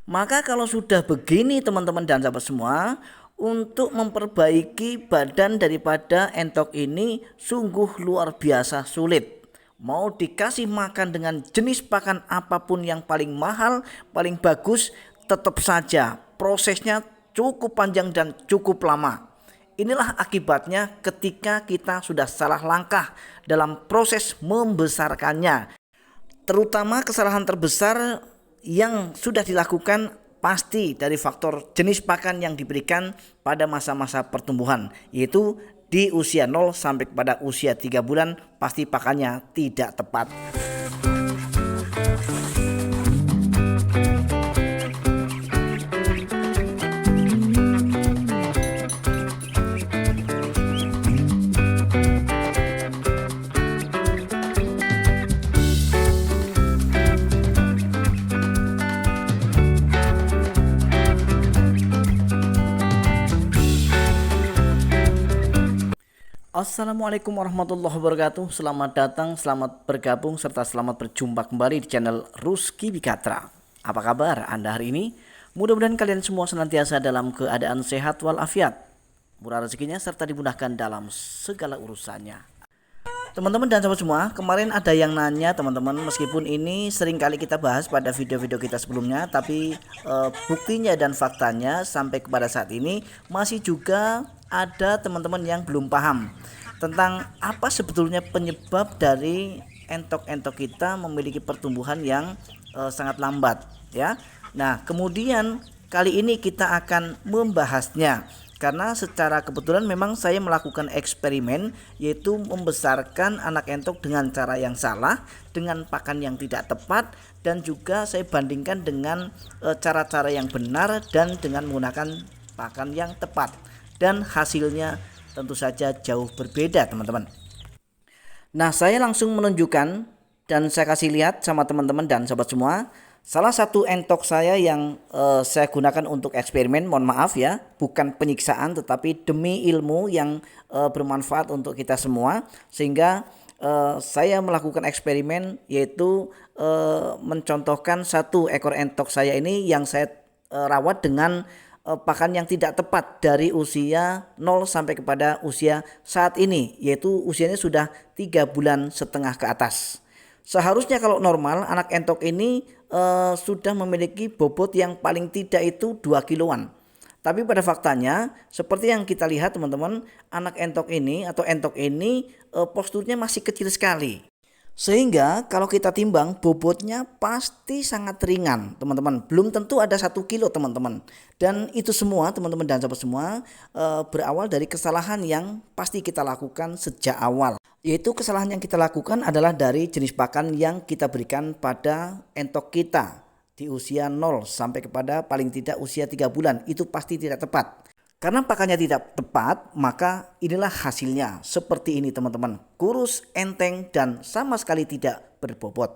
Maka kalau sudah begini teman-teman dan sahabat semua, untuk memperbaiki badan daripada entok ini sungguh luar biasa sulit. Mau dikasih makan dengan jenis pakan apapun yang paling mahal, paling bagus, tetap saja prosesnya cukup panjang dan cukup lama. Inilah akibatnya ketika kita sudah salah langkah dalam proses membesarkannya. Terutama kesalahan terbesar yang sudah dilakukan pasti dari faktor jenis pakan yang diberikan pada masa-masa pertumbuhan, yaitu di usia 0 sampai kepada usia 3 bulan pasti pakannya tidak tepat. Assalamualaikum warahmatullahi wabarakatuh. Selamat datang, selamat bergabung, serta selamat berjumpa kembali di channel Rusky Bikatra. Apa kabar Anda hari ini? Mudah-mudahan kalian semua senantiasa dalam keadaan sehat walafiat, murah rezekinya, serta dimudahkan dalam segala urusannya. Teman-teman dan sahabat semua, kemarin ada yang nanya teman-teman, meskipun ini sering kali kita bahas pada video-video kita sebelumnya, tapi buktinya dan faktanya sampai kepada saat ini masih juga ada teman-teman yang belum paham tentang apa sebetulnya penyebab dari entok-entok kita memiliki pertumbuhan yang sangat lambat ya. Nah, kemudian kali ini kita akan membahasnya karena secara kebetulan memang saya melakukan eksperimen, yaitu membesarkan anak entok dengan cara yang salah, dengan pakan yang tidak tepat, dan juga saya bandingkan dengan cara-cara yang benar dan dengan menggunakan pakan yang tepat, dan hasilnya tentu saja jauh berbeda teman-teman. Nah, saya langsung menunjukkan dan saya kasih lihat sama teman-teman dan sahabat semua salah satu entok saya yang saya gunakan untuk eksperimen. Mohon maaf ya, bukan penyiksaan tetapi demi ilmu yang bermanfaat untuk kita semua, sehingga saya melakukan eksperimen, yaitu mencontohkan satu ekor entok saya ini yang saya rawat dengan pakan yang tidak tepat dari usia 0 sampai kepada usia saat ini, yaitu usianya sudah 3,5 bulan ke atas. Seharusnya kalau normal anak entok ini sudah memiliki bobot yang paling tidak itu 2 kiloan. Tapi pada faktanya seperti yang kita lihat teman-teman, anak entok ini atau entok ini posturnya masih kecil sekali. Sehingga kalau kita timbang bobotnya pasti sangat ringan teman-teman, belum tentu ada 1 kilo teman-teman. Dan itu semua teman-teman dan sahabat semua berawal dari kesalahan yang pasti kita lakukan sejak awal. Yaitu kesalahan yang kita lakukan adalah dari jenis pakan yang kita berikan pada entok kita di usia 0 sampai kepada paling tidak usia 3 bulan, itu pasti tidak tepat. Karena pakannya tidak tepat, maka inilah hasilnya seperti ini teman-teman, kurus, enteng, dan sama sekali tidak berbobot.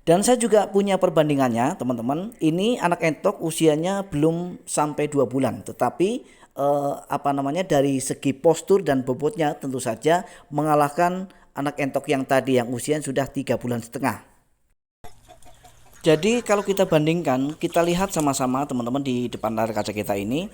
Dan saya juga punya perbandingannya teman-teman. Ini anak entok usianya belum sampai 2 bulan, tetapi dari segi postur dan bobotnya tentu saja mengalahkan anak entok yang tadi yang usianya sudah 3,5 bulan. Jadi kalau kita bandingkan, kita lihat sama-sama teman-teman di depan layar kaca kita ini,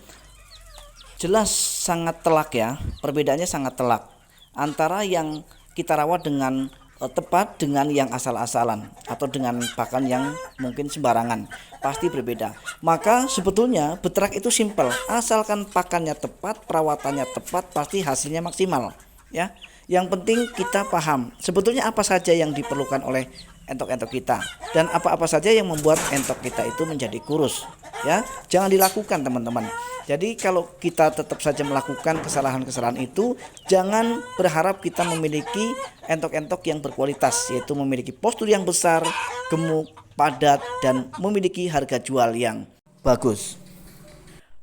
jelas sangat telak ya, perbedaannya sangat telak antara yang kita rawat dengan tepat dengan yang asal-asalan atau dengan pakan yang mungkin sembarangan, pasti berbeda. Maka sebetulnya beternak itu simpel, asalkan pakannya tepat, perawatannya tepat, pasti hasilnya maksimal ya. Yang penting kita paham sebetulnya apa saja yang diperlukan oleh entok-entok kita dan apa-apa saja yang membuat entok kita itu menjadi kurus ya. Jangan dilakukan teman-teman. Jadi kalau kita tetap saja melakukan kesalahan-kesalahan itu, jangan berharap kita memiliki entok-entok yang berkualitas, yaitu memiliki postur yang besar, gemuk, padat, dan memiliki harga jual yang bagus.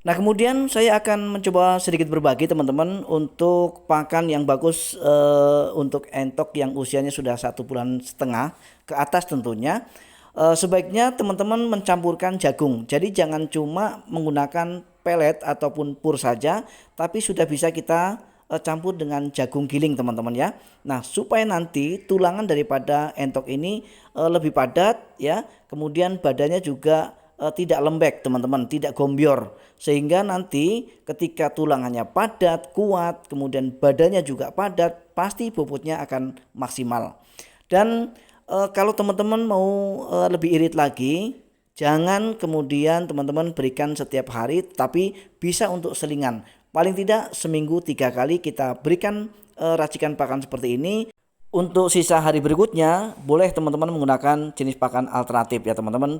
Nah, kemudian saya akan mencoba sedikit berbagi teman-teman untuk pakan yang bagus untuk entok yang usianya sudah 1,5 bulan ke atas tentunya. Sebaiknya teman-teman mencampurkan jagung. Jadi jangan cuma menggunakan pelet ataupun pur saja, tapi sudah bisa kita campur dengan jagung giling teman-teman ya. Nah, supaya nanti tulangan daripada entok ini lebih padat ya, kemudian badannya juga tidak lembek teman-teman, tidak gombior, sehingga nanti ketika tulangannya padat, kuat, kemudian badannya juga padat, pasti bobotnya akan maksimal. Dan kalau teman-teman mau lebih irit lagi, jangan kemudian teman-teman berikan setiap hari, tapi bisa untuk selingan. Paling tidak seminggu 3 kali kita berikan racikan pakan seperti ini. Untuk sisa hari berikutnya, boleh teman-teman menggunakan jenis pakan alternatif ya teman-teman.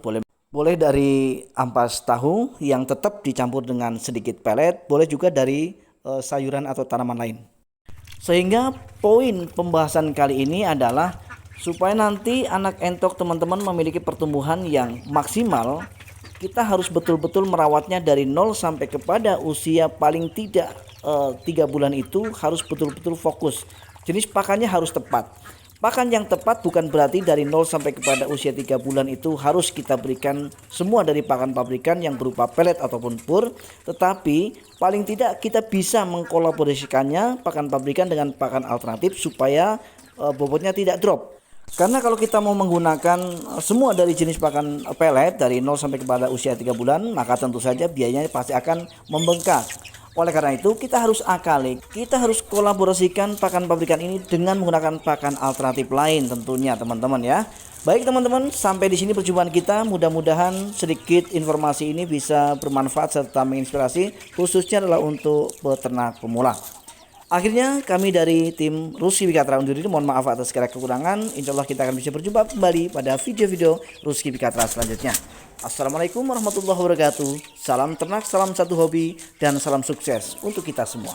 Boleh dari ampas tahu yang tetap dicampur dengan sedikit pelet, boleh juga dari sayuran atau tanaman lain. Sehingga poin pembahasan kali ini adalah supaya nanti anak entok teman-teman memiliki pertumbuhan yang maksimal, kita harus betul-betul merawatnya dari 0 sampai kepada usia paling tidak 3 bulan itu harus betul-betul fokus. Jenis pakannya harus tepat. Pakan yang tepat bukan berarti dari 0 sampai kepada usia 3 bulan itu harus kita berikan semua dari pakan pabrikan yang berupa pelet ataupun pur, tetapi paling tidak kita bisa mengkolaborasikannya pakan pabrikan dengan pakan alternatif supaya bobotnya tidak drop. Karena kalau kita mau menggunakan semua dari jenis pakan pelet dari 0 sampai kepada usia 3 bulan, maka tentu saja biayanya pasti akan membengkak. Oleh karena itu kita harus akali, kita harus kolaborasikan pakan pabrikan ini dengan menggunakan pakan alternatif lain tentunya teman-teman ya. Baik teman-teman, sampai di sini perjumpaan kita. Mudah-mudahan sedikit informasi ini bisa bermanfaat serta menginspirasi, khususnya adalah untuk peternak pemula. Akhirnya kami dari tim Rusky Bikatra undur diri, mohon maaf atas segala kekurangan. Insya Allah kita akan bisa berjumpa kembali pada video-video Rusky Bikatra selanjutnya. Assalamualaikum warahmatullahi wabarakatuh. Salam ternak, salam satu hobi, dan salam sukses untuk kita semua.